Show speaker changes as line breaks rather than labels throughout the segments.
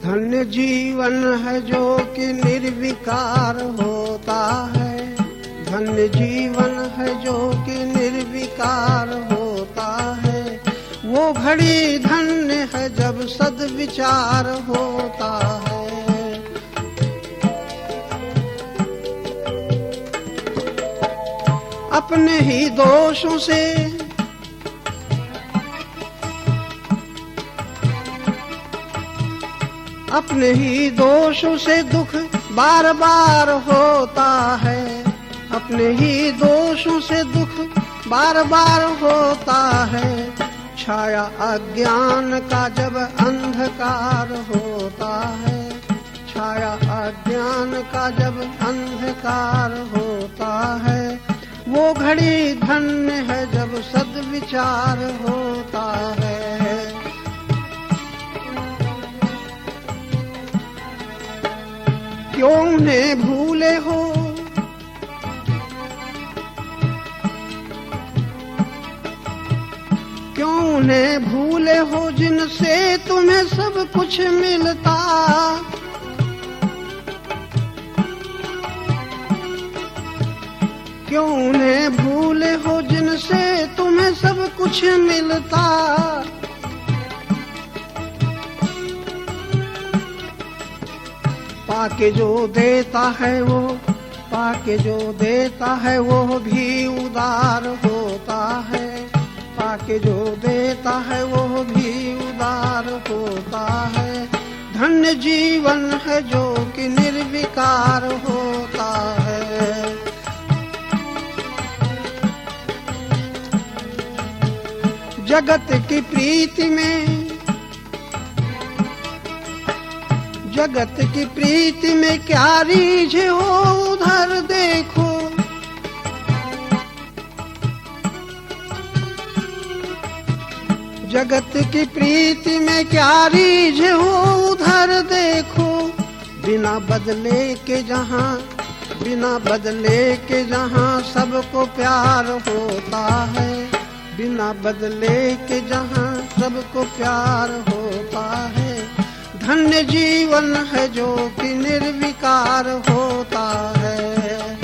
धन्य जीवन है जो कि निर्विकार होता है। धन्य जीवन है जो कि निर्विकार होता है। वो घड़ी धन्य है जब सद्विचार होता है। अपने ही दोषों से अपने ही दोषों से दुख बार बार होता है। अपने ही दोषों से दुख बार बार होता है। छाया अज्ञान का जब अंधकार होता है। छाया अज्ञान का जब अंधकार होता है। वो घड़ी धन्य है जब सद्विचार होता है। क्यों उन्हें भूले हो, क्यों उन्हें भूले हो जिनसे तुम्हें सब कुछ मिलता। क्यों उन्हें भूले हो जिनसे तुम्हें सब कुछ मिलता। पाके जो देता है वो, पाके जो देता है वो भी उदार होता है। पाके जो देता है वो भी उदार होता है। धन्य जीवन है जो कि निर्विकार होता है। जगत की प्रीति में, जगत की प्रीति में क्या रीझ हो उधर देखो। जगत की प्रीति में क्या रीझ हो उधर देखो। बिना बदले के जहाँ, बिना बदले के जहाँ सबको प्यार होता है। बिना बदले के जहाँ सबको प्यार होता है। धन्य जीवन है जो कि निर्विकार होता है।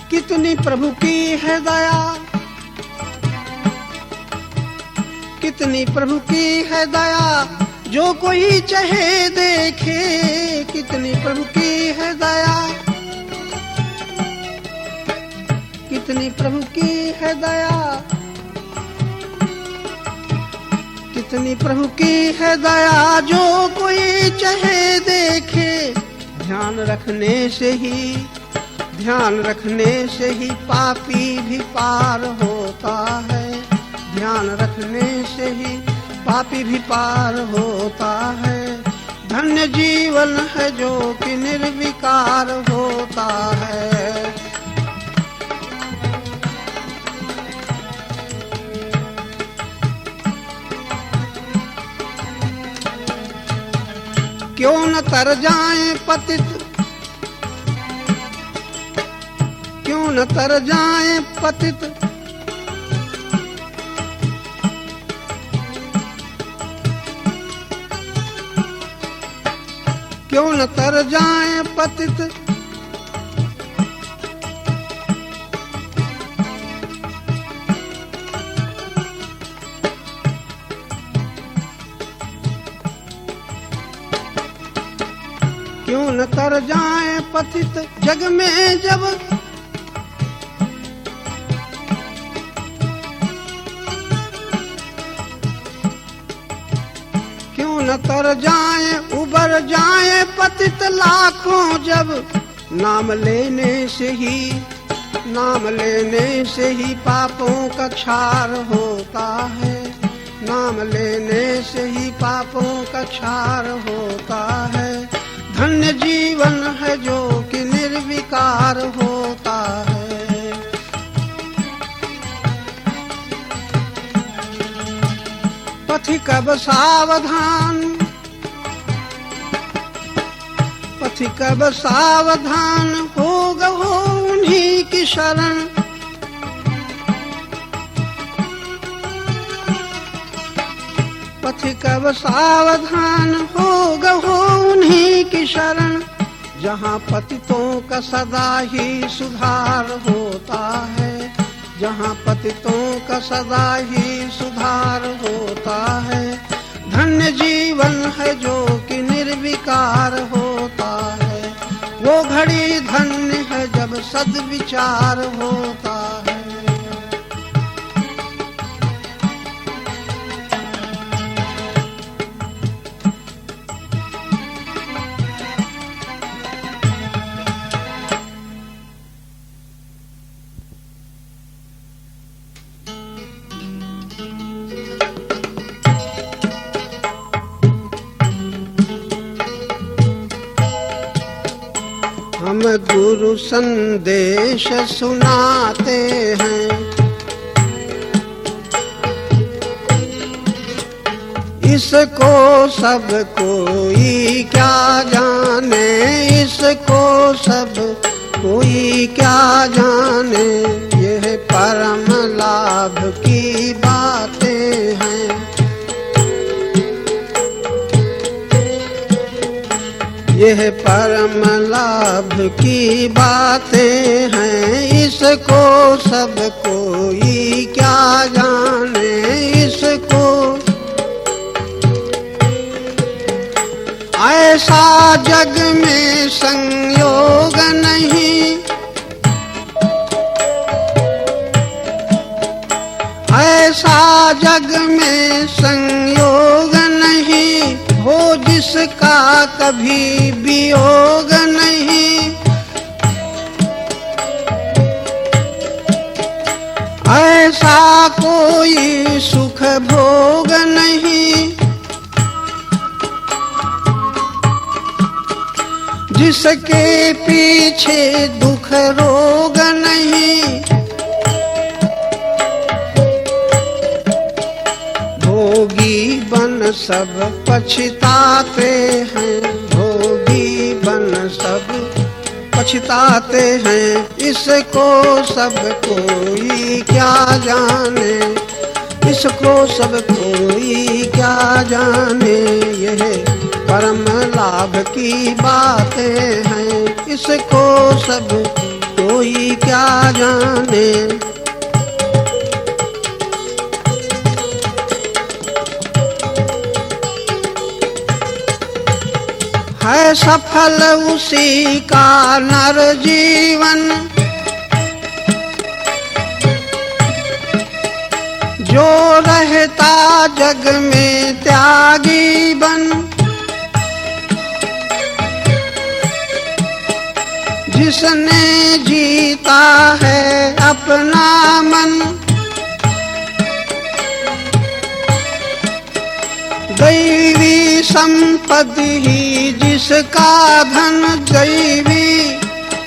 कितनी प्रभु की है दया, कितनी प्रभु की है दया जो कोई चाहे देखे। कितनी प्रभु की है दया, कितनी प्रभु की है दया, कितनी प्रभु की है दया जो कोई चाहे देखे। ध्यान रखने से ही, ध्यान रखने से ही पापी भी पार होता है। ध्यान रखने से ही पापी भी पार होता है। धन्य जीवन है जो कि निर्विकार होता है। क्यों न तर जाएं पतित, क्यों न तर जाएं पतित। क्यों न तर जाएं पतित। क्यों न तर जाएं पतित जग में जब। क्यों न तर जाएं उबर जाएं पतित लाखों जब। नाम लेने से ही, नाम लेने से ही पापों का क्षार होता है। नाम लेने से ही पापों का क्षार होता है। धन्य जीवन है जो कि निर्विकार होता है। पथिक अब सावधान, पथिक अब सावधान होगा हो उन्हीं की शरण। पथिक अब सावधान हो गहो उन्हीं की शरण, जहाँ पतितों का सदा ही सुधार होता है, जहाँ पतितों का सदा ही सुधार होता है। धन्य जीवन है जो कि निर्विकार होता है, वो घड़ी धन्य है जब सद्विचार होता है। हम गुरु संदेश सुनाते हैं, इसको सब कोई क्या जाने, इसको सब कोई क्या जाने, यह परम लाभ की बातें हैं। यह परम लाभ की बातें हैं, इसको सब कोई क्या जाने, इसको ऐसा जग में संयोग नहीं, ऐसा जग में संयोग नहीं, हो जिसका कभी वियोग नहीं। ऐसा कोई सुख भोग नहीं, जिसके पीछे दुख रोग नहीं। भोगी बन सब पछताते हैं, भोगी बन सब पछताते हैं, इसको सब कोई क्या जाने, इसको सब कोई क्या जाने, यह परम लाभ की बातें हैं, इसको सब कोई क्या जाने। है सफल उसी का नर जीवन, जो रहता जग में त्यागी बन, जिसने जीता है अपना मन। दैवी संपत्ति ही जिसका धन, दैवी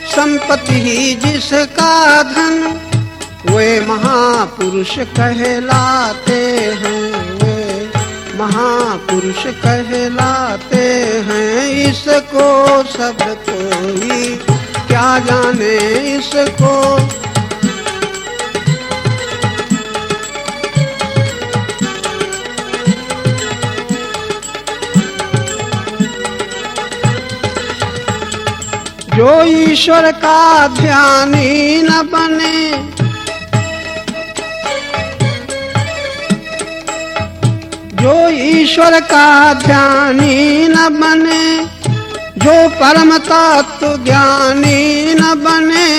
संपत्ति ही जिसका धन, वे महापुरुष कहलाते हैं, वे महापुरुष कहलाते हैं। इसको सब कोई क्या जाने, इसको जो ईश्वर का ध्यानी न बने, जो ईश्वर का ध्यानी न बने, जो परम तत्व ज्ञानी न बने,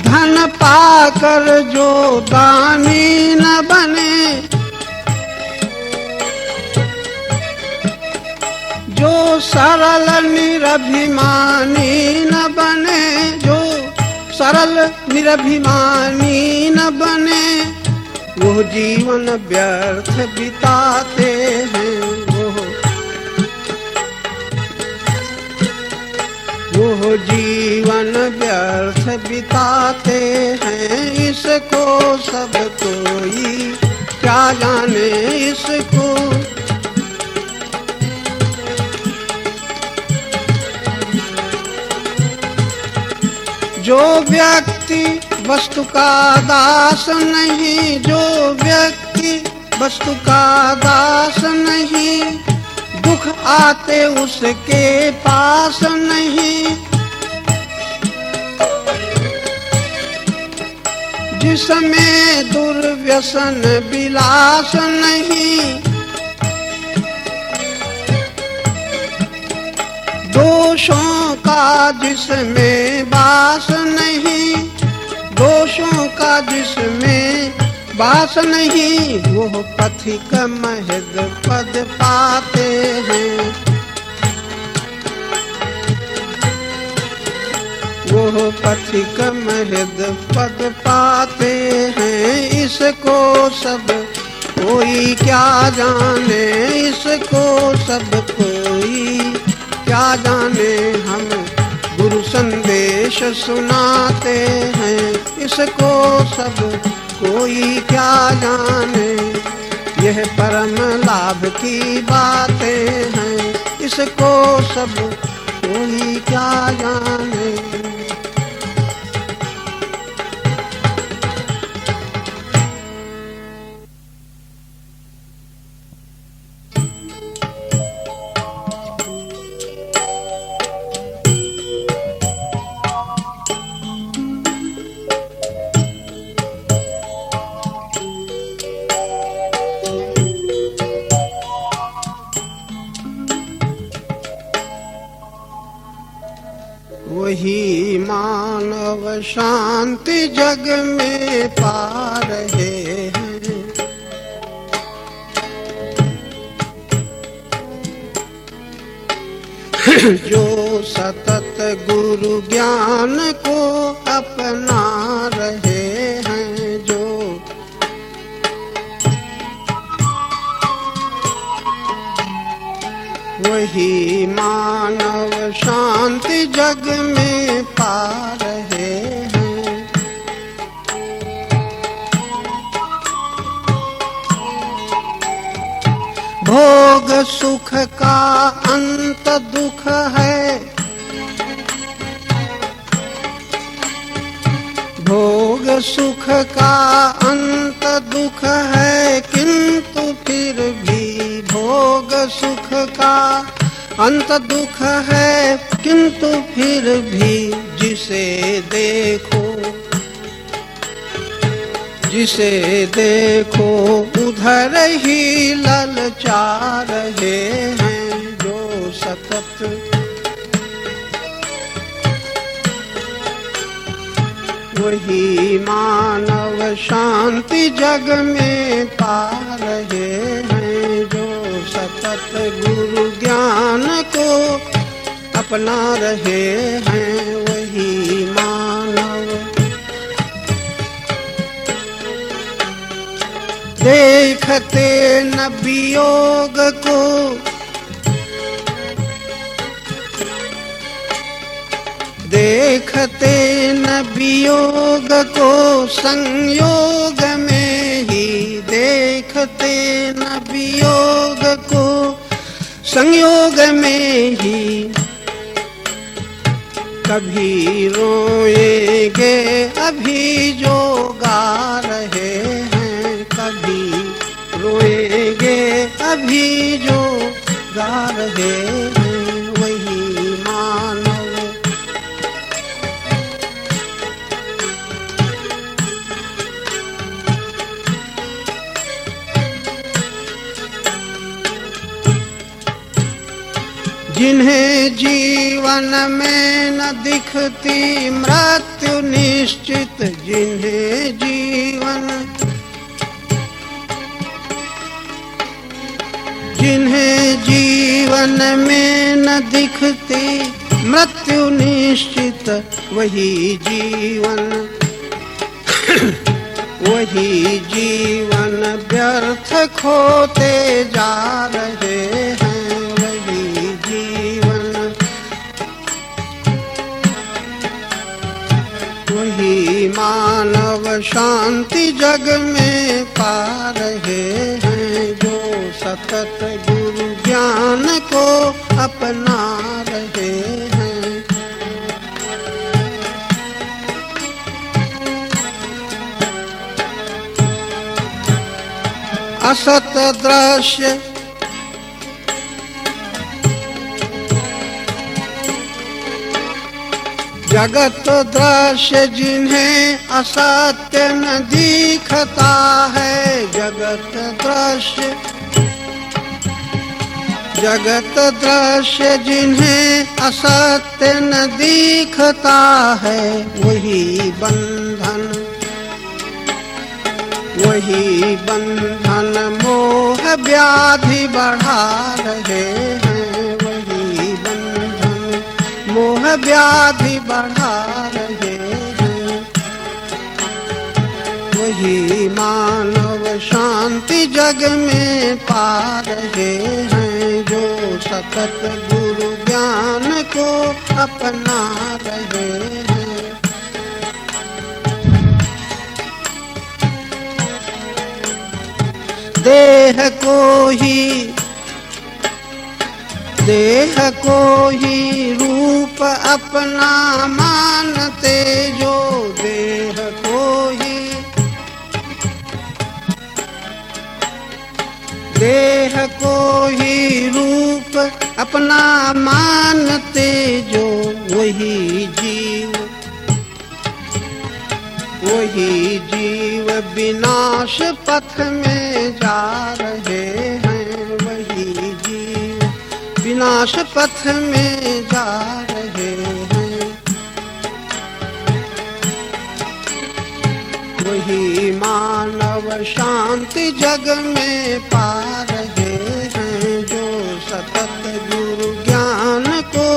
धन पाकर जो दानी न बने, जो सरल निरभिमानी न बने, जो सरल निरभिमानी न बने, वो जीवन व्यर्थ बिताते हैं, वो जीवन व्यर्थ बिताते हैं। इसको सब कोई क्या जाने, इसको जो व्यक्ति वस्तु का दास नहीं, जो व्यक्ति वस्तु का दास नहीं, दुख आते उसके पास नहीं। जिसमें दुर्व्यसन विलास नहीं, दोषों का जिसमें वास नहीं, दोषों का जिसमें वास नहीं, वो पथिक महद पद पाते हैं। वो पथिक महद पद पाते हैं। इसको सब कोई क्या जाने, इसको सब कोई क्या जाने, हम गुरु संदेश सुनाते हैं। इसको सब कोई क्या जाने, यह परम लाभ की बातें हैं। इसको सब कोई क्या जाने। वही मानव शांति जग में पा रहे हैं। जो सतत गुरु ज्ञान को अपना रहे हैं, जो वही मानव शांति जग में पा रहे हैं। भोग सुख का अंत दुख है, भोग सुख का अंत दुख है, किंतु फिर भी भोग सुख का अंत दुख है, किंतु फिर भी जिसे देखो, जिसे देखो उधर ही ललचा रहे हैं। जो सतत वही मानव शांति जग में पा रहे हैं। जो सतत गुरु ज्ञान को अपना रहे हैं, वही मानव देखते न वियोग को, देखते न वियोग को, संयोग में ही देखते न वियोग को, संयोग में ही कभी रोएंगे अभी जो गा रहे हैं, कभी रोएंगे अभी जो गा रहे हैं, वही मानव जिन्हें जीवन में न दिखती मृत्यु निश्चित, जिन्हें जीवन, जिन्हें जीवन में न दिखती मृत्यु निश्चित, वही जीवन वही जीवन व्यर्थ खोते जा रहे हैं, वही जीवन वही मानव शांति जग में पा रहे हैं। जो सतत गुरु ज्ञान को अपना रहे हैं, असत दृश्य जगत दृश्य जिन्हें असत्य न दिखता है, जगत दृश्य जिन्हें असत्य न दिखता है, वही बंधन मोह व्याधि बढ़ा रहे हैं, वही बंधन मोह व्याधि बढ़ा रहे हैं। वही मानव शांति जग में पा रहे हैं, जो सतत गुरु ज्ञान को अपना रहे हैं। देह को ही रूप अपना मानते, जो देह को ही रूप अपना मानते, जो वही जीव विनाश पथ में जा रहे हैं, वही जीव विनाश पथ में जा रहे हैं। वही मानव शांति जग में पा रहे हैं, जो सतत गुरु ज्ञान को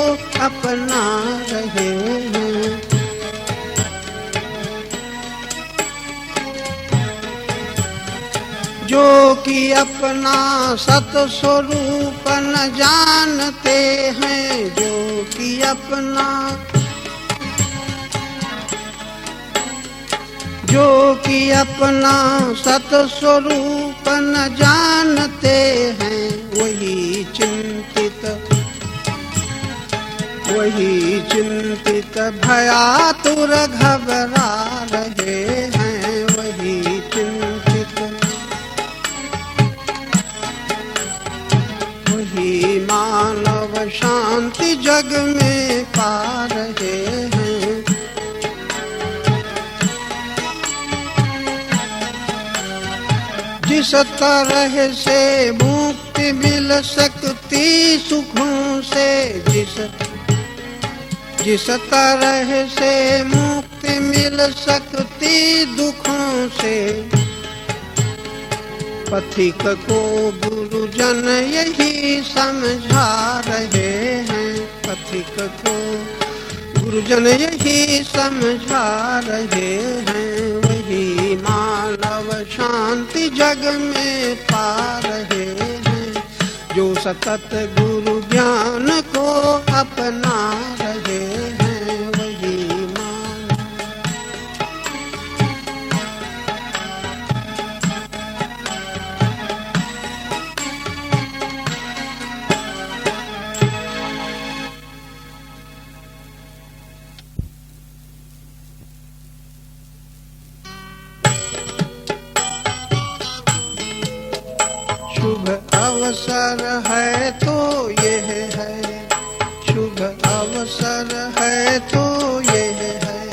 अपना रहे हैं। जो कि अपना सत स्वरूप न जानते हैं, जो कि अपना सत स्वरूप न जानते हैं, वही चिंतित भयातुर घबरा रहे हैं, वही मानव शांति जग में पा रहे हैं। जिस तरह से मुक्ति मिल सकती सुखों से, जिस तरह से मुक्ति मिल सकती दुखों से, पथिक को गुरुजन यही समझा रहे हैं, पथिक को गुरुजन यही समझा रहे हैं। वही मानव शांति जग में पा रहे हैं, जो सतत गुरु ज्ञान को अपना रहे हैं, वही शुभ अवसर है तो यह है, शुभ अवसर है तो यह है,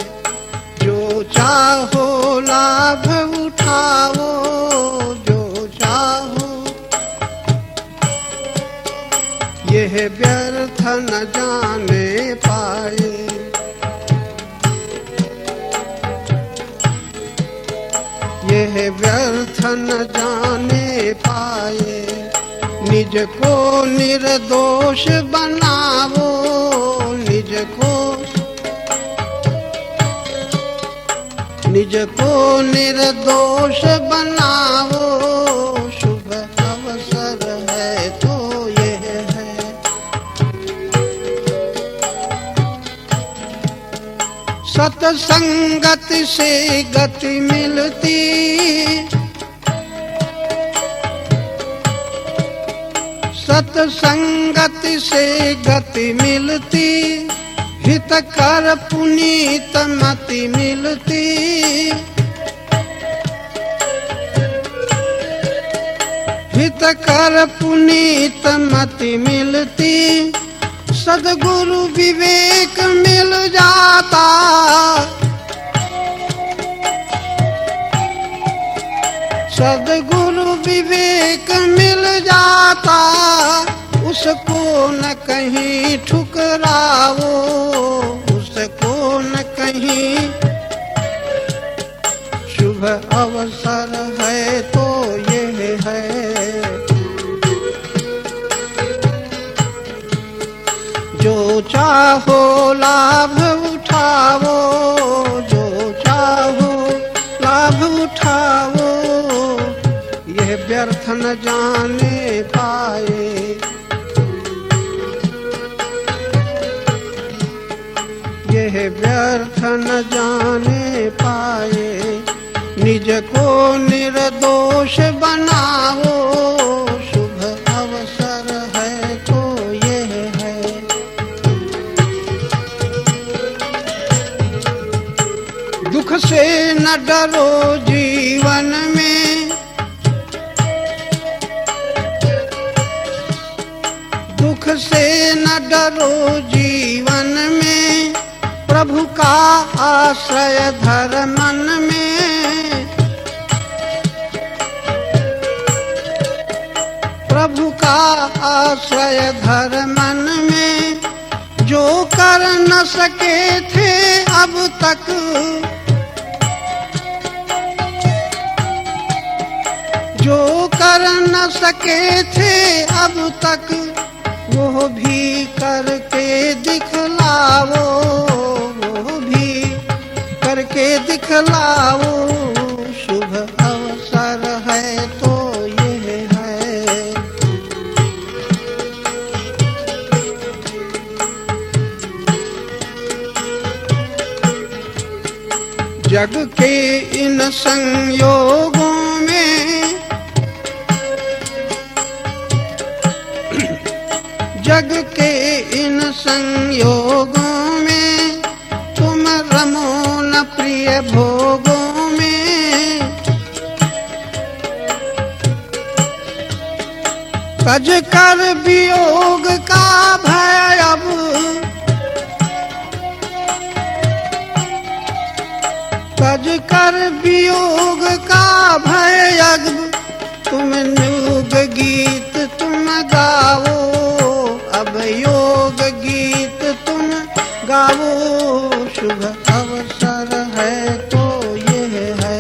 जो चाहो लाभ उठाओ, जो चाहो यह व्यर्थ न जाने पाए, यह व्यर्थ न जाने पाए। निज को निर्दोष बनाओ, निज को निर्दोष बनाओ, शुभ अवसर है तो यह है। सत्संगत से गति मिलती, सत्संगत से गति मिलती, हित कर पुनीत मति मिलती। हित कर पुनीत मति मिलती, सद्गुरु विवेक मिल जाता। सद्गुरु विवेक मिल जाता, उसको न कहीं ठुकराओ, उसको न कहीं। शुभ अवसर है तो ये है, जो चाहो लाभ उठाओ, जो चाहो लाभ उठाओ। यह व्यर्थ न जाने पाए, यह व्यर्थ न जाने पाए। निज को निर्दोष बनाओ, शुभ अवसर है तो यह है। दुख से न डरो जीवन में, दुख से न डरो जीवन में। प्रभु का आश्रय धर मन में, प्रभु का आश्रय धर मन में। जो कर न सके थे अब तक, जो कर न सके थे अब तक, वो भी करके दिखलाओ, वो भी करके दिखलाओ। शुभ अवसर है तो ये है, जग के इन संयोगों में, जग के इन संयोगों में। तुम रमो न प्रिय भोगों में, तज कर वियोग का भय अब, तज कर वियोग का भय अब। तुम योग गीत तुम गाओ, अब योग गीत तुम गाओ। शुभ अवसर है तो ये है,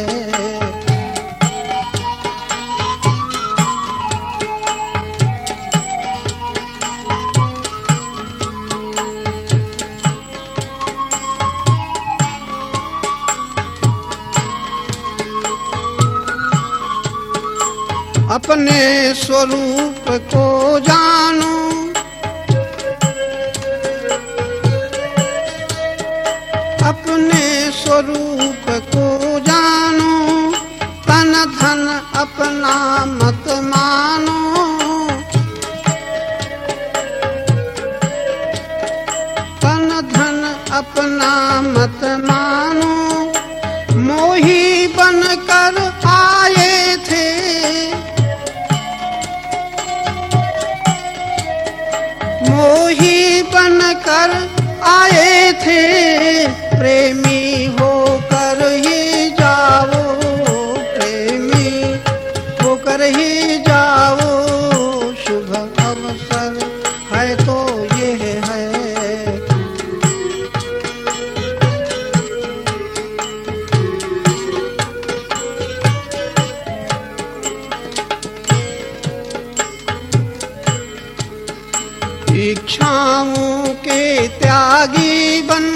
अपने स्वरूप को जानो, अपने स्वरूप को जानो। तन धन अपना मत मानो, तन धन अपना मत मानो। मोही बनकर आए थे, मोही बनकर आए थे। प्रेमी होकर ही जाओ, प्रेमी होकर ही जाओ। शुभ अवसर है तो ये है, इच्छाओं के त्यागी बन,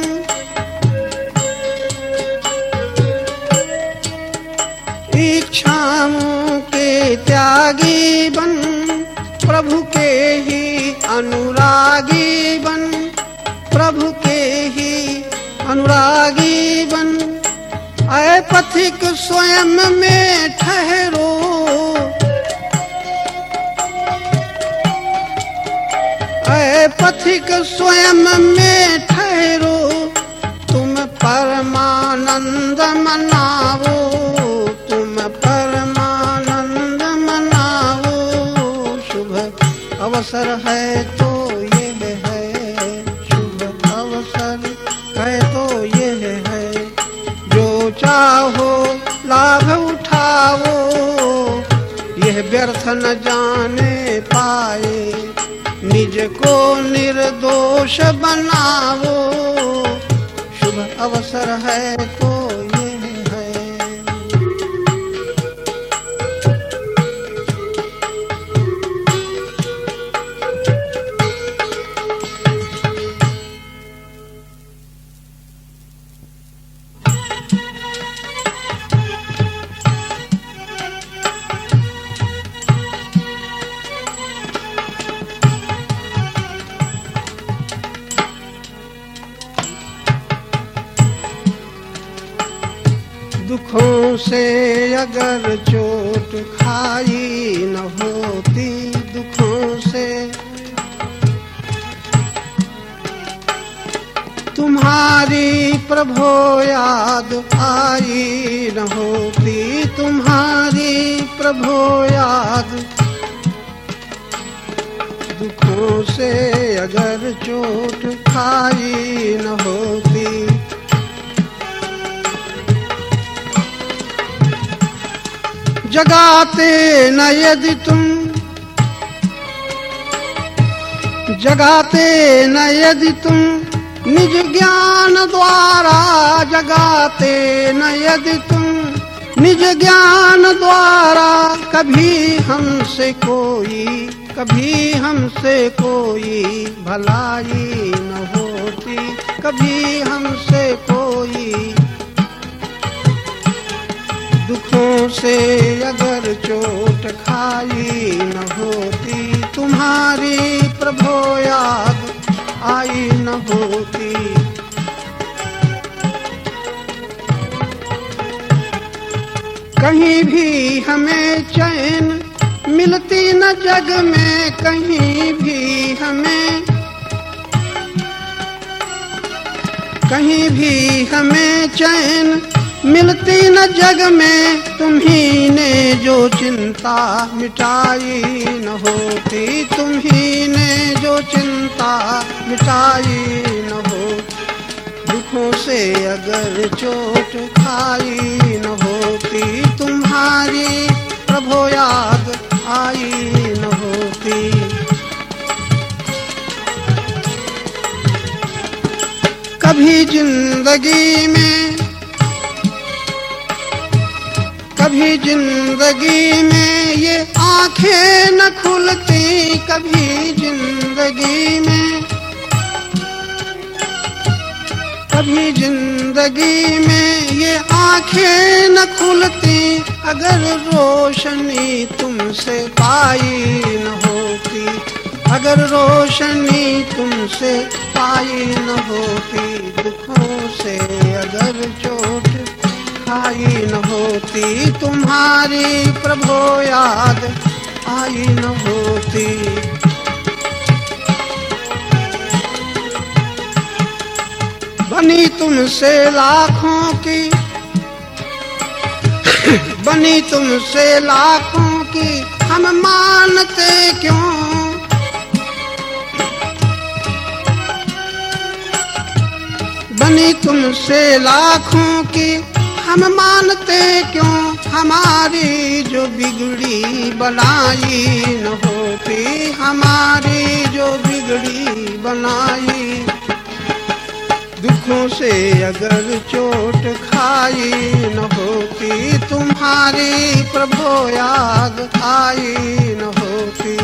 इच्छाओं के त्यागी बन। प्रभु के ही अनुरागी बन, प्रभु के ही अनुरागी बन। ऐ पथिक स्वयं में ठहरो, ऐ पथिक स्वयं में ठहरो। तुम परमानंद मनाओ, तुम परमानंद मनाओ। अवसर है तो ये है, शुभ अवसर है तो ये है, जो चाहो लाभ उठाओ, यह व्यर्थ न जाने पाए, निज को निर्दोष बनाओ, शुभ अवसर है तो ये है। दुखों से अगर चोट खाई न होती, दुखों से तुम्हारी प्रभो याद आई न होती, तुम्हारी प्रभो याद। दुखों से अगर चोट खाई न होती, जगाते न यदि तुम, जगाते न यदि तुम निज ज्ञान द्वारा, जगाते न यदि तुम निज ज्ञान द्वारा, कभी हमसे कोई, कभी हमसे कोई भलाई न होती, कभी हमसे कोई। दुखों से अगर चोट खाई न होती, तुम्हारी प्रभो याद आई न होती। कहीं भी हमें चैन मिलती न जग में, कहीं भी हमें, कहीं भी हमें चैन मिलती न जग में, तुम्ही ने जो चिंता मिटाई न होती, तुम्ही ने जो चिंता मिटाई न हो। दुखों से अगर चोट खाई न होती, तुम्हारी प्रभो याद आई न होती। कभी जिंदगी में, कभी जिंदगी में ये आंखें न खुलती, कभी जिंदगी में, कभी जिंदगी में ये आंखें न खुलती, अगर रोशनी तुमसे पाई न होती, अगर रोशनी तुमसे पाई न होती। दुखों से अगर चोट खाई न होती, तुम्हारी प्रभो याद आई न होती। बनी तुमसे लाखों की, बनी तुमसे लाखों की, हम मानते क्यों, बनी तुमसे लाखों की, हम मानते क्यों, हमारी जो बिगड़ी बनाई न होती, हमारी जो बिगड़ी बनाई। दुखों से अगर चोट खाई न होती, तुम्हारी प्रभो याद आई न होती।